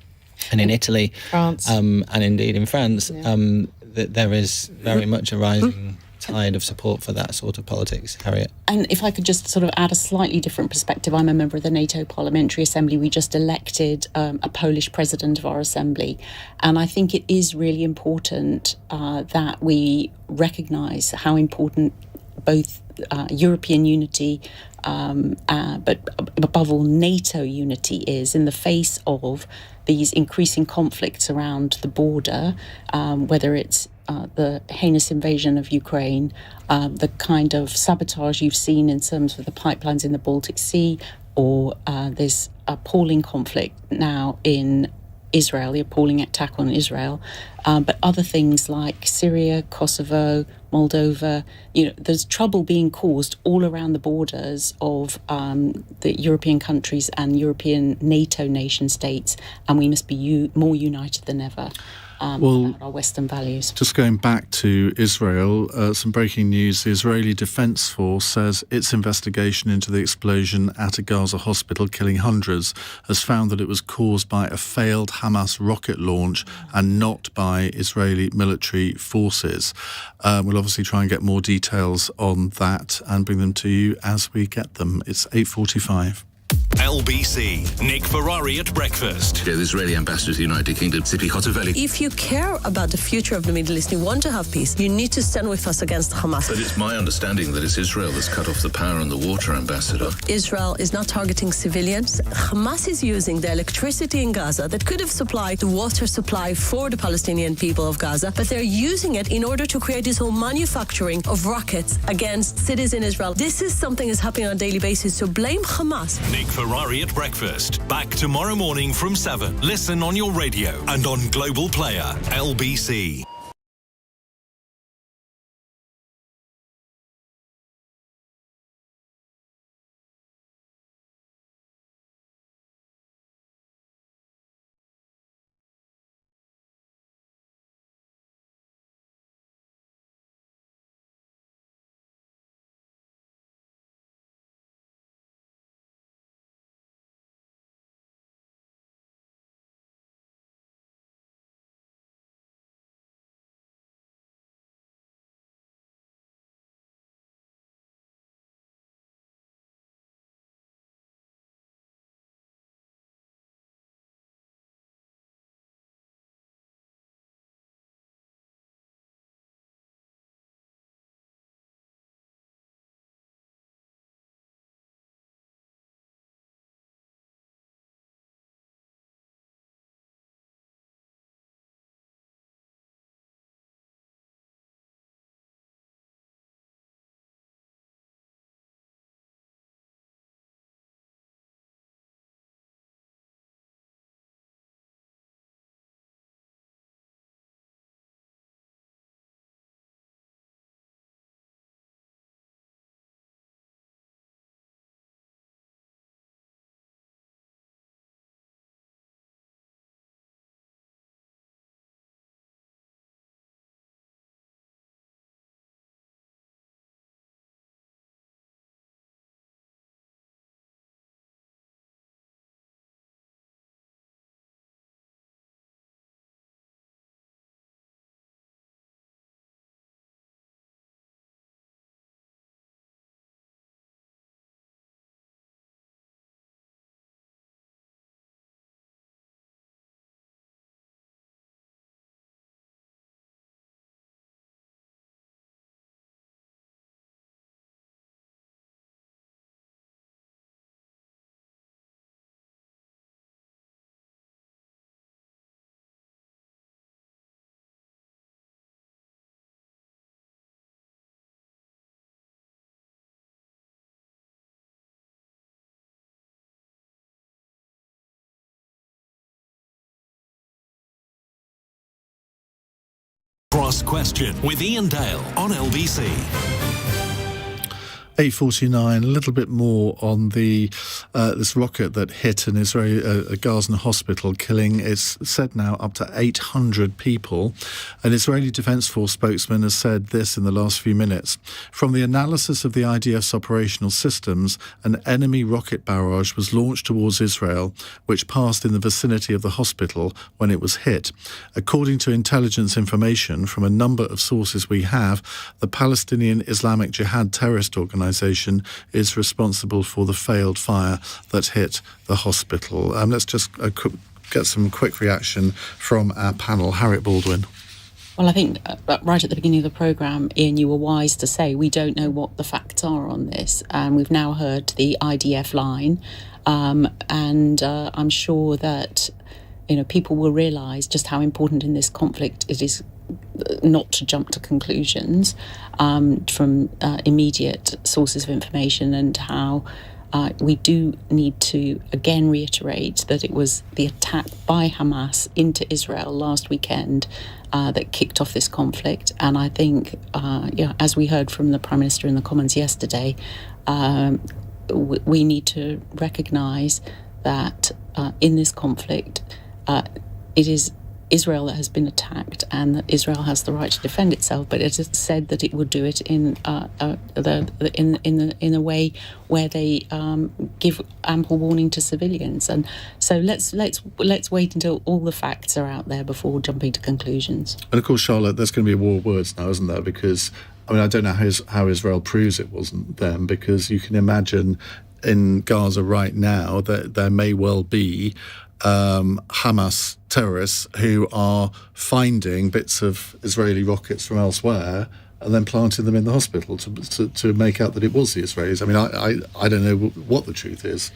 Speaker 4: and in Italy,
Speaker 8: France,
Speaker 4: and indeed in France, that there is very much a rising tide of support for that sort of politics. Harriett?
Speaker 2: And if I could just sort of add a slightly different perspective, I'm a member of the NATO Parliamentary Assembly. We just elected a Polish president of our assembly. And I think it is really important that we recognise how important both European unity, but above all NATO unity is in the face of these increasing conflicts around the border, whether it's the heinous invasion of Ukraine, the kind of sabotage you've seen in terms of the pipelines in the Baltic Sea, or this appalling conflict now in Israel, the appalling attack on Israel, but other things like Syria, Kosovo, Moldova, there's trouble being caused all around the borders of the European countries and European NATO nation states, and we must be more united than ever about our Western values.
Speaker 1: Just going back to Israel, some breaking news. The Israeli Defense Force says its investigation into the explosion at a Gaza hospital killing hundreds has found that it was caused by a failed Hamas rocket launch and not by Israeli military forces. We'll obviously try and get more details on that and bring them to you as we get them. It's 8:45.
Speaker 5: LBC, Nick Ferrari at breakfast.
Speaker 11: The Israeli ambassador to the United Kingdom, Sipi Hotoveli.
Speaker 12: If you care about the future of the Middle East, you want to have peace, you need to stand with us against Hamas.
Speaker 11: But it's my understanding that it's Israel that's cut off the power and the water, Ambassador.
Speaker 12: Israel is not targeting civilians. Hamas is using the electricity in Gaza that could have supplied the water supply for the Palestinian people of Gaza, but they're using it in order to create this whole manufacturing of rockets against cities in Israel. This is something that's happening on a daily basis, so blame Hamas.
Speaker 5: Nick Ferrari at breakfast. Back tomorrow morning from 7. Listen on your radio and on Global Player. LBC. Cross Question with Iain Dale on LBC.
Speaker 1: 8:49. A little bit more on the this rocket that hit an Israeli a Gaza hospital, killing, it's said now, up to 800 people. An Israeli Defense Force spokesman has said this in the last few minutes. From the analysis of the IDF's operational systems, an enemy rocket barrage was launched towards Israel, which passed in the vicinity of the hospital when it was hit. According to intelligence information from a number of sources we have, the Palestinian Islamic Jihad terrorist organisation is responsible for the failed fire that hit the hospital. Let's just get some quick reaction from our panel. Harriett, Baldwin.
Speaker 2: Well, I think right at the beginning of the programme, Iain, you were wise to say we don't know what the facts are on this. And we've now heard the IDF line. And I'm sure that, people will realise just how important in this conflict it is not to jump to conclusions from immediate sources of information, and how we do need to again reiterate that it was the attack by Hamas into Israel last weekend that kicked off this conflict. And I think, as we heard from the Prime Minister in the Commons yesterday, we need to recognise that in this conflict, it is Israel that has been attacked, and that Israel has the right to defend itself. But it has said that it would do it in a way where they give ample warning to civilians. And so let's wait until all the facts are out there before jumping to conclusions.
Speaker 1: And of course, Charlotte, there's going to be a war of words now, isn't there? Because I don't know how Israel proves it wasn't them, because you can imagine in Gaza right now that there may well be Hamas terrorists who are finding bits of Israeli rockets from elsewhere and then planting them in the hospital to make out that it was the Israelis. I don't know what the truth is.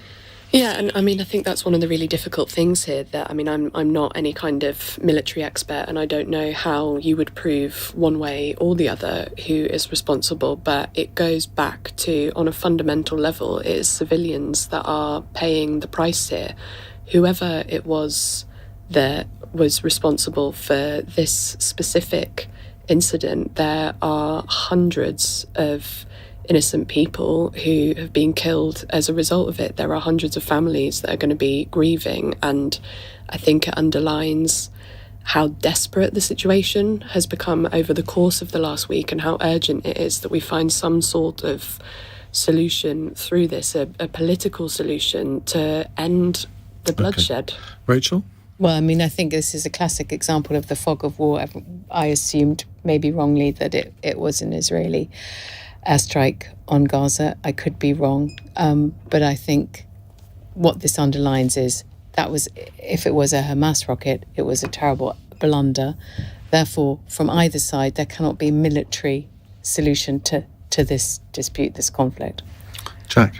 Speaker 3: Yeah, and I think that's one of the really difficult things here. That I'm not any kind of military expert, and I don't know how you would prove one way or the other who is responsible. But it goes back to, on a fundamental level, it is civilians that are paying the price here. Whoever it was that was responsible for this specific incident, there are hundreds of innocent people who have been killed as a result of it. There are hundreds of families that are going to be grieving, and I think it underlines how desperate the situation has become over the course of the last week, and how urgent it is that we find some sort of solution through this, a political solution to end the bloodshed.
Speaker 1: Okay. Rachel?
Speaker 8: Well, I think this is a classic example of the fog of war. I assumed, maybe wrongly, that it was an Israeli airstrike on Gaza. I could be wrong, but I think what this underlines is that if it was a Hamas rocket, it was a terrible blunder. Therefore, from either side, there cannot be a military solution to this dispute, this conflict.
Speaker 1: Jack?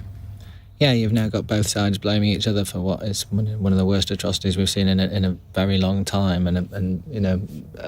Speaker 4: Yeah, you've now got both sides blaming each other for what is one of the worst atrocities we've seen in a very long time, and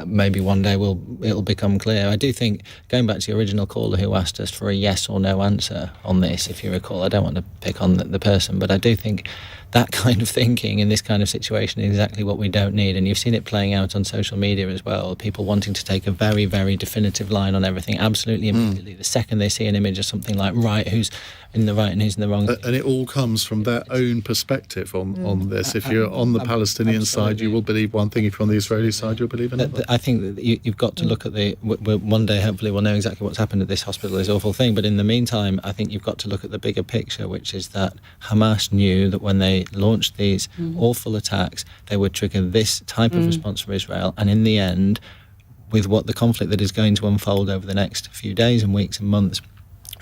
Speaker 4: maybe one day it'll become clear. I do think, going back to the original caller who asked us for a yes or no answer on this, if you recall, I don't want to pick on the person, but I do think that kind of thinking in this kind of situation is exactly what we don't need. And you've seen it playing out on social media as well. People wanting to take a very, very definitive line on everything, absolutely immediately. The second they see an image of something like, right, who's in the right and who's in the wrong.
Speaker 1: And it all comes from their own perspective on this. If you're on the Palestinian side, you will believe one thing. If you're on the Israeli side, you'll believe another.
Speaker 4: I think that you've got to look at one day, hopefully, we'll know exactly what's happened at this hospital, this awful thing. But in the meantime, I think you've got to look at the bigger picture, which is that Hamas knew that when they launched these awful attacks, they would trigger this type of response from Israel. And in the end, with what the conflict that is going to unfold over the next few days and weeks and months,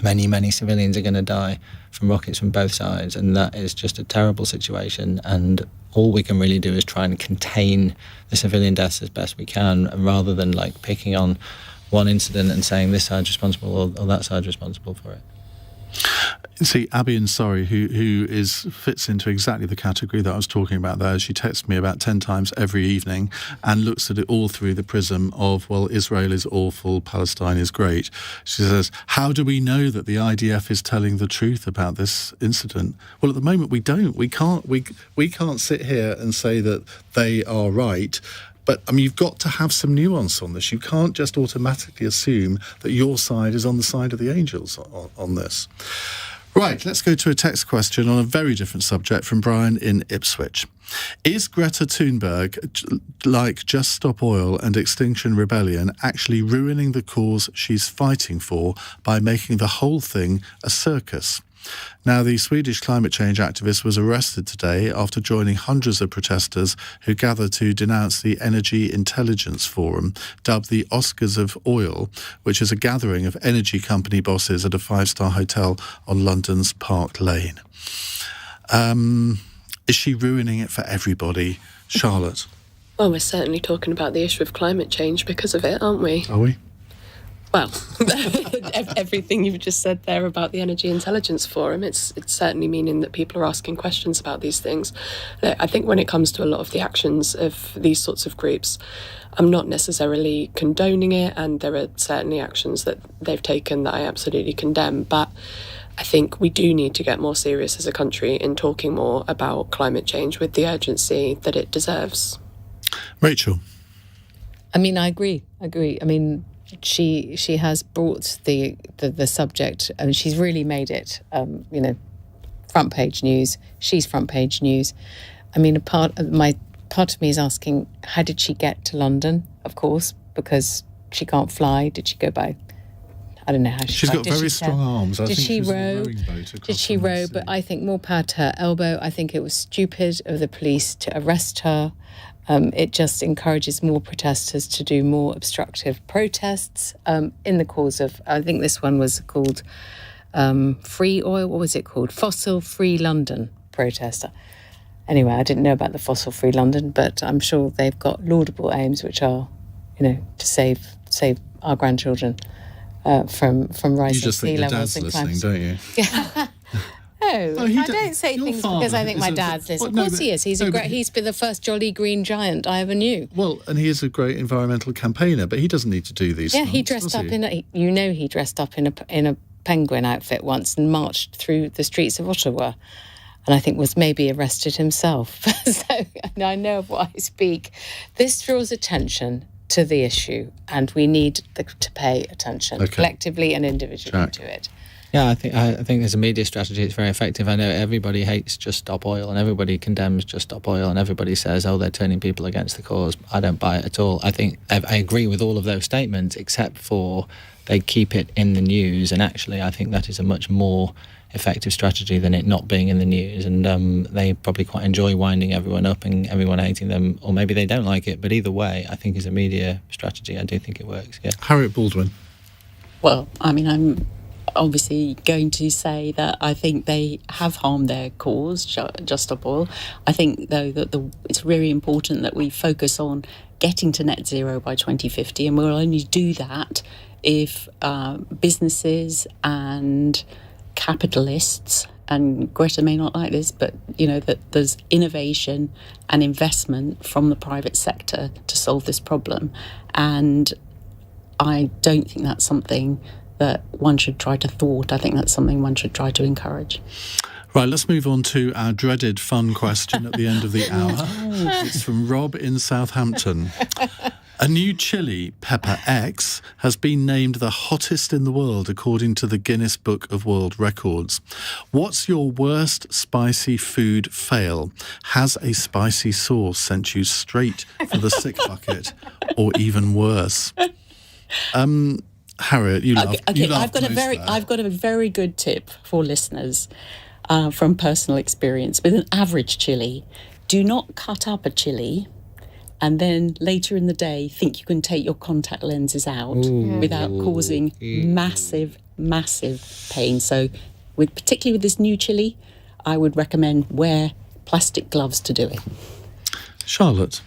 Speaker 4: many, many civilians are going to die from rockets from both sides, and that is just a terrible situation. And all we can really do is try and contain the civilian deaths as best we can, and rather than picking on one incident and saying this side's responsible or that side's responsible for it.
Speaker 1: See, Abby in Surrey, who fits into exactly the category that I was talking about there. She texts me about 10 times every evening and looks at it all through the prism of, well, Israel is awful, Palestine is great. She says, how do we know that the IDF is telling the truth about this incident? Well, at the moment we don't. We can't sit here and say that they are right. But, you've got to have some nuance on this. You can't just automatically assume that your side is on the side of the angels on this. Right, let's go to a text question on a very different subject from Brian in Ipswich. Is Greta Thunberg, like Just Stop Oil and Extinction Rebellion, actually ruining the cause she's fighting for by making the whole thing a circus? Now, the Swedish climate change activist was arrested today after joining hundreds of protesters who gathered to denounce the Energy Intelligence Forum, dubbed the Oscars of Oil, which is a gathering of energy company bosses at a 5-star hotel on London's Park Lane. Is she ruining it for everybody? Charlotte?
Speaker 3: Well, we're certainly talking about the issue of climate change because of it, aren't we?
Speaker 1: Are we?
Speaker 3: Well, everything you've just said there about the Energy Intelligence Forum, it's certainly meaning that people are asking questions about these things. I think when it comes to a lot of the actions of these sorts of groups, I'm not necessarily condoning it, and there are certainly actions that they've taken that I absolutely condemn, but I think we do need to get more serious as a country in talking more about climate change with the urgency that it deserves.
Speaker 1: Rachel?
Speaker 8: I mean, I agree. I mean, she has brought the subject, and she's really made it, front page news. She's front page news. I mean, part of me is asking, how did she get to London? Of course, because she can't fly. Did she go by? I don't know how
Speaker 1: she's got very strong arms.
Speaker 8: Did she row? Did she row? But I think more power to her elbow. I think it was stupid of the police to arrest her. It just encourages more protesters to do more obstructive protests in the cause of, I think this one was called Free Oil, what was it called? Fossil Free London protester. Anyway, I didn't know about the Fossil Free London, but I'm sure they've got laudable aims, which are, to save our grandchildren from rising sea levels and climate.
Speaker 1: You just think your dad's listening, don't you?
Speaker 8: No, I don't say things because I think my dad's listening. Of course he is. He's been the first jolly green giant I ever knew.
Speaker 1: Well, and he is a great environmental campaigner, but he doesn't need to do these things.
Speaker 8: Yeah, he dressed up he dressed up in a penguin outfit once and marched through the streets of Ottawa, and I think was maybe arrested himself. So I know of what I speak. This draws attention to the issue, and we need to pay attention collectively and individually to it.
Speaker 4: Yeah, I think as a media strategy, it's very effective. I know everybody hates Just Stop Oil, and everybody condemns Just Stop Oil, and everybody says, oh, they're turning people against the cause. I don't buy it at all. I think I agree with all of those statements, except for they keep it in the news, and actually I think that is a much more effective strategy than it not being in the news, and they probably quite enjoy winding everyone up and everyone hating them, or maybe they don't like it, but either way, I think as a media strategy, I do think it works, yeah.
Speaker 1: Harriett Baldwin?
Speaker 2: Well, I mean, I'm obviously going to say that I think they have harmed their cause, Just Stop Oil. I think, though, that it's really important that we focus on getting to net zero by 2050, and we'll only do that if businesses and capitalists, and Greta may not like this, but, that there's innovation and investment from the private sector to solve this problem. And I don't think that's something that one should try to thwart. I think that's something one should try to encourage.
Speaker 1: Right, let's move on to our dreaded fun question at the end of the hour. It's from Rob in Southampton. A new chilli, Pepper X, has been named the hottest in the world according to the Guinness Book of World Records. What's your worst spicy food fail? Has a spicy sauce sent you straight for the sick bucket, or even worse? Harriett, you love.
Speaker 2: I've got a very good tip for listeners from personal experience. With an average chilli, do not cut up a chilli and then later in the day think you can take your contact lenses out without causing massive pain. So, particularly with this new chilli, I would recommend wear plastic gloves to do it.
Speaker 1: Charlotte?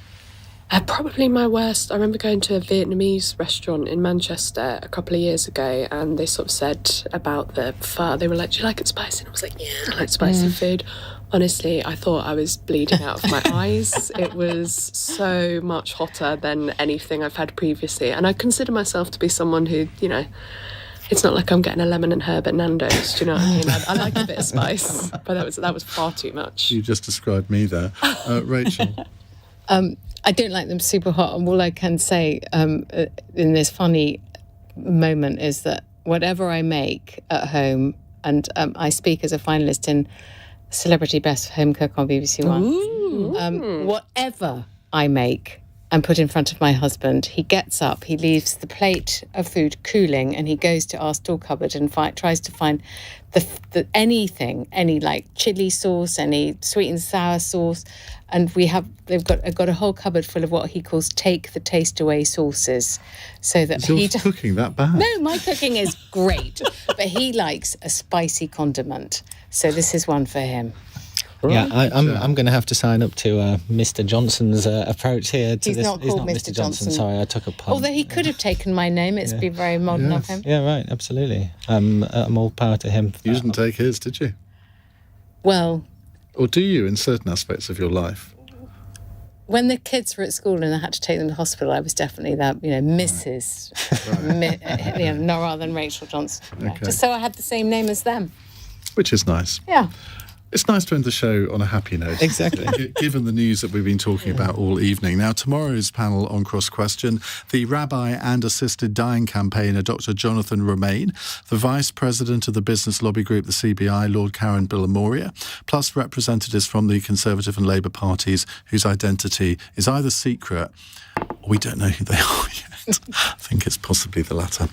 Speaker 3: Probably my worst. I remember going to a Vietnamese restaurant in Manchester a couple of years ago, and they sort of said about the pho. They were like, "Do you like it spicy?" And I was like, "Yeah, I like spicy food." Honestly, I thought I was bleeding out of my eyes. It was so much hotter than anything I've had previously, and I consider myself to be someone who, it's not like I'm getting a lemon and herb at Nando's. Do you know what I mean? I like a bit of spice, but that was far too much.
Speaker 1: You just described me there, Rachel.
Speaker 8: I don't like them super hot, and all I can say in this funny moment is that whatever I make at home, and I speak as a finalist in Celebrity Best Home Cook on BBC One, whatever I make and put in front of my husband, he gets up, he leaves the plate of food cooling, and he goes to our store cupboard and tries to find any like chili sauce, any sweet and sour sauce, and they've got a whole cupboard full of what he calls take the taste away sauces, so that
Speaker 1: Is your cooking that bad?
Speaker 8: No, my cooking is great, but he likes a spicy condiment, so this is one for him.
Speaker 4: Yeah, I'm going to have to sign up to Mr. Johnson's approach here. To
Speaker 8: He's
Speaker 4: this.
Speaker 8: not called Mr. Johnson.
Speaker 4: Sorry, I took a pun.
Speaker 8: Although he could have taken my name, it'd be very modern of him.
Speaker 4: Yeah, right, absolutely. I'm all power to him.
Speaker 1: You didn't take his, did you?
Speaker 8: Well...
Speaker 1: Or do you in certain aspects of your life?
Speaker 8: When the kids were at school and I had to take them to hospital, I was definitely that, Mrs. No, rather than Rachel Johnson.
Speaker 1: Okay.
Speaker 8: Just so I had the same name as them.
Speaker 1: Which is nice.
Speaker 8: Yeah.
Speaker 1: It's nice to end the show on a happy note.
Speaker 4: Exactly.
Speaker 1: Given the news that we've been talking about all evening. Now, tomorrow's panel on Cross Question, the Rabbi and Assisted Dying campaigner, Dr. Jonathan Romaine, the Vice President of the business lobby group, the CBI, Lord Karen Billamoria, plus representatives from the Conservative and Labour parties whose identity is either secret or we don't know who they are yet. I think it's possibly the latter.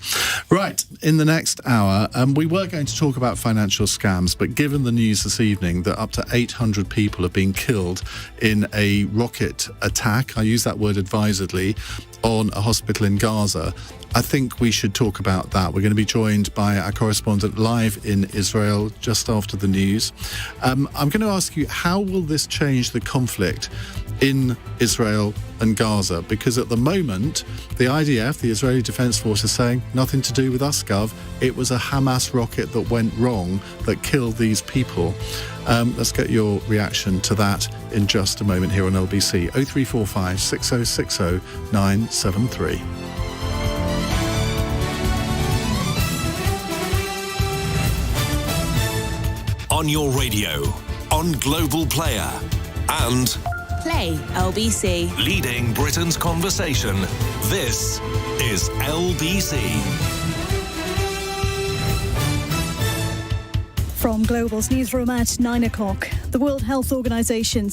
Speaker 1: Right, in the next hour, we were going to talk about financial scams, but given the news this evening that up to 800 people have been killed in a rocket attack, I use that word advisedly, on a hospital in Gaza, I think we should talk about that. We're going to be joined by our correspondent live in Israel just after the news. I'm going to ask you, how will this change the conflict in Israel and Gaza? Because at the moment, the IDF, the Israeli Defense Force, is saying nothing to do with us, Gov. It was a Hamas rocket that went wrong that killed these people. Let's get your reaction to that in just a moment here on LBC. 0345 6060 973.
Speaker 5: On your radio, on Global Player, and
Speaker 13: Play LBC.
Speaker 5: leading Britain's conversation. This is LBC.
Speaker 9: From Global's newsroom at 9 o'clock, the World Health Organization